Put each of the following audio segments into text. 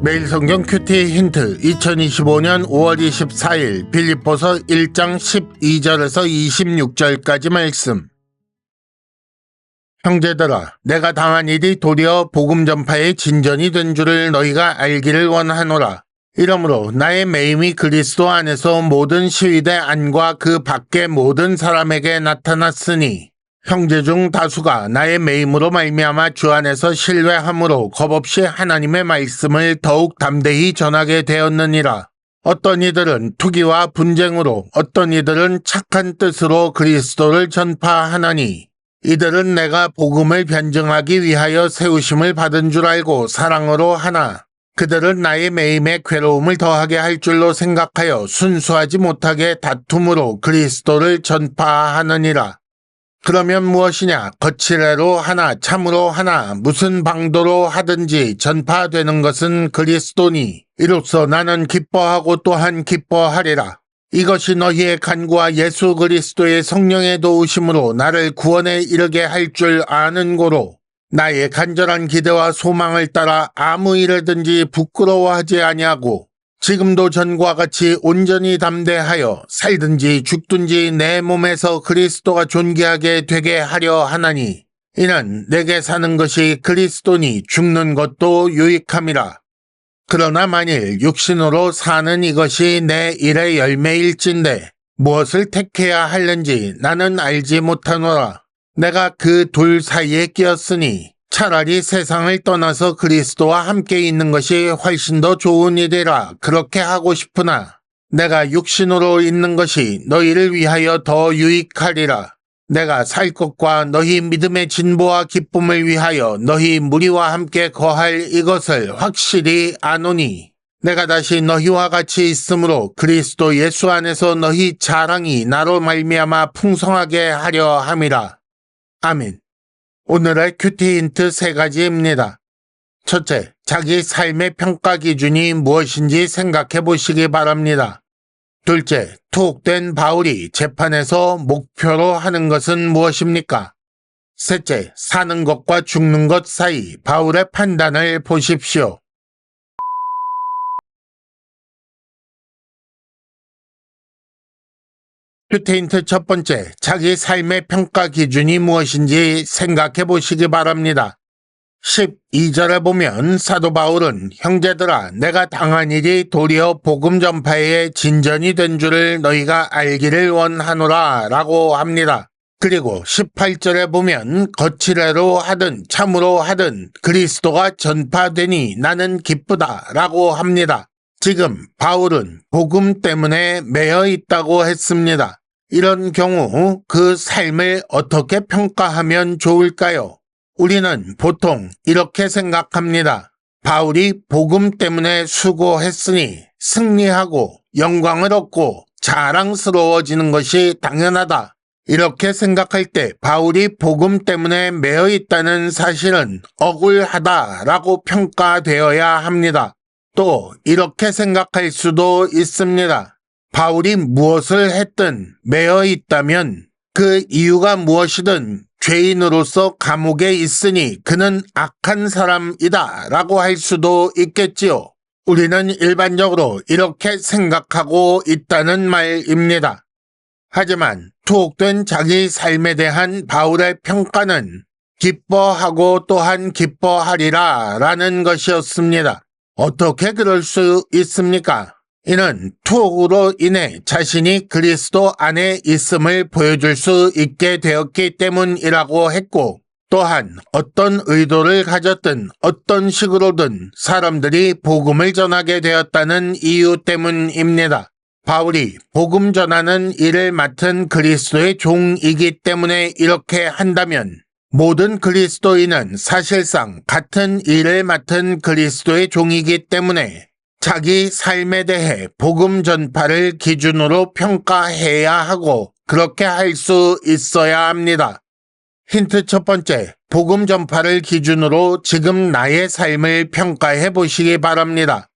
매일 성경 큐티 힌트 2025년 5월 24일 빌립보서 1장 12절에서 26절까지 말씀. 형제들아, 내가 당한 일이 도리어 복음 전파의 진전이 된 줄을 너희가 알기를 원하노라. 이러므로 나의 매임이 그리스도 안에서 모든 시위대 안과 그 밖의 모든 사람에게 나타났으니 형제 중 다수가 나의 매임으로 말미암아 주 안에서 신뢰함으로 겁없이 하나님의 말씀을 더욱 담대히 전하게 되었느니라. 어떤 이들은 투기와 분쟁으로, 어떤 이들은 착한 뜻으로 그리스도를 전파하나니 이들은 내가 복음을 변증하기 위하여 세우심을 받은 줄 알고 사랑으로 하나 그들은 나의 매임에 괴로움을 더하게 할 줄로 생각하여 순수하지 못하게 다툼으로 그리스도를 전파하느니라. 그러면 무엇이냐? 거칠애로 하나 참으로 하나 무슨 방도로 하든지 전파되는 것은 그리스도니 이로써 나는 기뻐하고 또한 기뻐하리라. 이것이 너희의 간구와 예수 그리스도의 성령의 도우심으로 나를 구원에 이르게 할 줄 아는 고로 나의 간절한 기대와 소망을 따라 아무 일에든지 부끄러워하지 아니하고 지금도 전과 같이 온전히 담대하여 살든지 죽든지 내 몸에서 그리스도가 존귀하게 되게 하려 하나니 이는 내게 사는 것이 그리스도니 죽는 것도 유익함이라. 그러나 만일 육신으로 사는 이것이 내 일의 열매일진데 무엇을 택해야 할는지 나는 알지 못하노라. 내가 그 둘 사이에 끼었으니 차라리 세상을 떠나서 그리스도와 함께 있는 것이 훨씬 더 좋은 일이라 그렇게 하고 싶으나 내가 육신으로 있는 것이 너희를 위하여 더 유익하리라. 내가 살 것과 너희 믿음의 진보와 기쁨을 위하여 너희 무리와 함께 거할 이것을 확실히 아노니 내가 다시 너희와 같이 있으므로 그리스도 예수 안에서 너희 자랑이 나로 말미암아 풍성하게 하려 함이라. 아멘. 오늘의 큐티 힌트 3가지입니다. 첫째, 자기 삶의 평가 기준이 무엇인지 생각해 보시기 바랍니다. 둘째, 투옥된 바울이 재판에서 목표로 하는 것은 무엇입니까? 셋째, 사는 것과 죽는 것 사이 바울의 판단을 보십시오. 큐티 힌트 첫 번째, 자기 삶의 평가 기준이 무엇인지 생각해 보시기 바랍니다. 12절에 보면 사도 바울은 형제들아 내가 당한 일이 도리어 복음 전파의 진전이 된 줄을 너희가 알기를 원하노라 라고 합니다. 그리고 18절에 보면 거칠애로 하든 참으로 하든 그리스도가 전파되니 나는 기쁘다 라고 합니다. 지금 바울은 복음 때문에 매여 있다고 했습니다. 이런 경우 그 삶을 어떻게 평가하면 좋을까요? 우리는 보통 이렇게 생각합니다. 바울이 복음 때문에 수고했으니 승리하고 영광을 얻고 자랑스러워지는 것이 당연하다. 이렇게 생각할 때 바울이 복음 때문에 매여 있다는 사실은 억울하다라고 평가되어야 합니다. 또 이렇게 생각할 수도 있습니다. 바울이 무엇을 했든 매여 있다면 그 이유가 무엇이든 죄인으로서 감옥에 있으니 그는 악한 사람이다 라고 할 수도 있겠지요. 우리는 일반적으로 이렇게 생각하고 있다는 말입니다. 하지만 투옥된 자기 삶에 대한 바울의 평가는 기뻐하고 또한 기뻐하리라 라는 것이었습니다. 어떻게 그럴 수 있습니까? 이는 투옥으로 인해 자신이 그리스도 안에 있음을 보여줄 수 있게 되었기 때문이라고 했고 또한 어떤 의도를 가졌든 어떤 식으로든 사람들이 복음을 전하게 되었다는 이유 때문입니다. 바울이 복음 전하는 일을 맡은 그리스도의 종이기 때문에 이렇게 한다면 모든 그리스도인은 사실상 같은 일을 맡은 그리스도의 종이기 때문에 자기 삶에 대해 복음 전파를 기준으로 평가해야 하고 그렇게 할 수 있어야 합니다. 힌트 첫 번째, 복음 전파를 기준으로 지금 나의 삶을 평가해 보시기 바랍니다.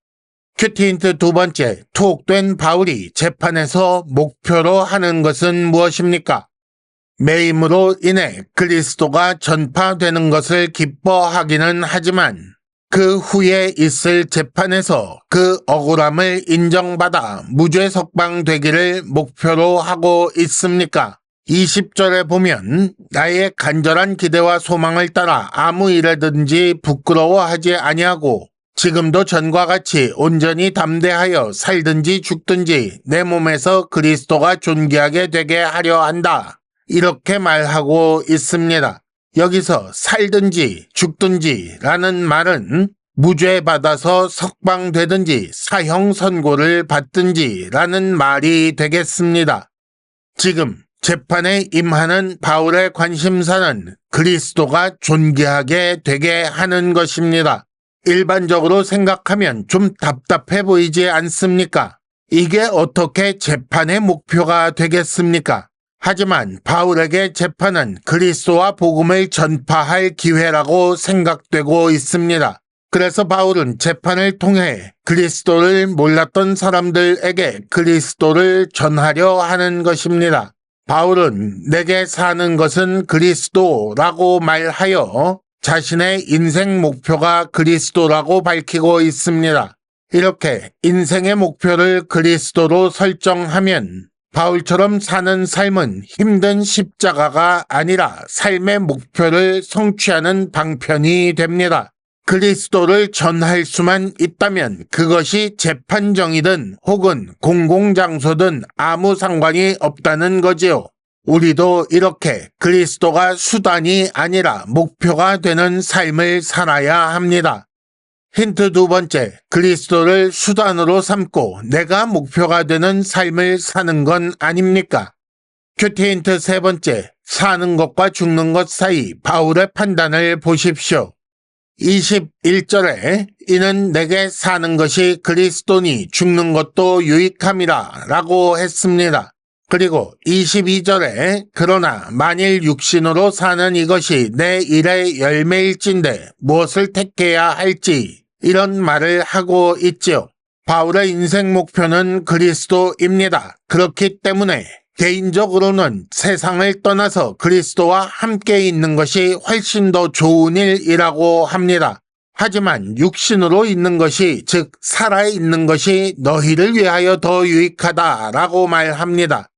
큐티 힌트 두 번째, 투옥된 바울이 재판에서 목표로 하는 것은 무엇입니까? 매임으로 인해 그리스도가 전파되는 것을 기뻐하기는 하지만 그 후에 있을 재판에서 그 억울함을 인정받아 무죄 석방되기를 목표로 하고 있습니까? 20절에 보면 나의 간절한 기대와 소망을 따라 아무 일에든지 부끄러워하지 아니하고 지금도 전과 같이 온전히 담대하여 살든지 죽든지 내 몸에서 그리스도가 존귀하게 되게 하려 한다. 이렇게 말하고 있습니다. 여기서 살든지 죽든지 라는 말은 무죄 받아서 석방되든지 사형 선고를 받든지 라는 말이 되겠습니다. 지금 재판에 임하는 바울의 관심사는 그리스도가 존귀하게 되게 하는 것입니다. 일반적으로 생각하면 좀 답답해 보이지 않습니까? 이게 어떻게 재판의 목표가 되겠습니까? 하지만 바울에게 재판은 그리스도와 복음을 전파할 기회라고 생각되고 있습니다. 그래서 바울은 재판을 통해 그리스도를 몰랐던 사람들에게 그리스도를 전하려 하는 것입니다. 바울은 내게 사는 것은 그리스도라고 말하여 자신의 인생 목표가 그리스도라고 밝히고 있습니다. 이렇게 인생의 목표를 그리스도로 설정하면 바울처럼 사는 삶은 힘든 십자가가 아니라 삶의 목표를 성취하는 방편이 됩니다. 그리스도를 전할 수만 있다면 그것이 재판정이든 혹은 공공장소든 아무 상관이 없다는 거지요. 우리도 이렇게 그리스도가 수단이 아니라 목표가 되는 삶을 살아야 합니다. 힌트 두 번째, 그리스도를 수단으로 삼고 내가 목표가 되는 삶을 사는 건 아닙니까? 큐티 힌트 세 번째, 사는 것과 죽는 것 사이 바울의 판단을 보십시오. 21절에 이는 내게 사는 것이 그리스도니 죽는 것도 유익함이라 라고 했습니다. 그리고 22절에 그러나 만일 육신으로 사는 이것이 내 일의 열매일진데 무엇을 택해야 할지 이런 말을 하고 있지요. 바울의 인생 목표는 그리스도입니다. 그렇기 때문에 개인적으로는 세상을 떠나서 그리스도와 함께 있는 것이 훨씬 더 좋은 일이라고 합니다. 하지만 육신으로 있는 것이 즉 살아있는 것이 너희를 위하여 더 유익하다라고 말합니다.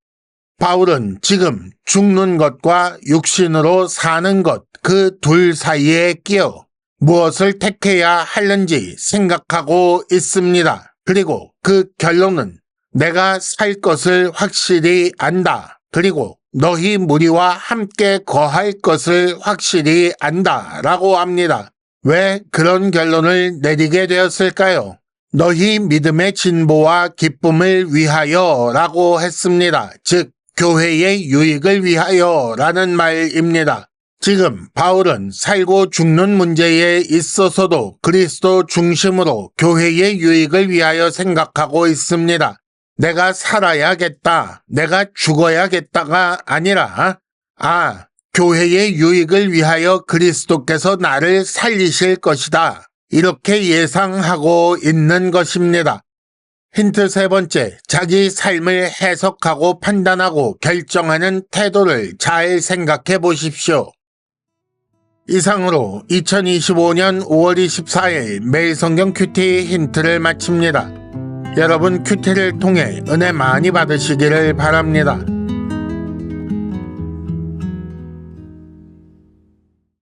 바울은 지금 죽는 것과 육신으로 사는 것 그 둘 사이에 끼어 무엇을 택해야 하는지 생각하고 있습니다. 그리고 그 결론은 내가 살 것을 확실히 안다. 그리고 너희 무리와 함께 거할 것을 확실히 안다 라고 합니다. 왜 그런 결론을 내리게 되었을까요? 너희 믿음의 진보와 기쁨을 위하여 라고 했습니다. 즉 교회의 유익을 위하여 라는 말입니다. 지금 바울은 살고 죽는 문제에 있어서도 그리스도 중심으로 교회의 유익을 위하여 생각하고 있습니다. 내가 살아야겠다, 내가 죽어야겠다가 아니라 교회의 유익을 위하여 그리스도께서 나를 살리실 것이다. 이렇게 예상하고 있는 것입니다. 힌트 세 번째, 자기 삶을 해석하고 판단하고 결정하는 태도를 잘 생각해 보십시오. 이상으로 2025년 5월 24일 매일 성경 큐티 힌트를 마칩니다. 여러분 큐티를 통해 은혜 많이 받으시기를 바랍니다.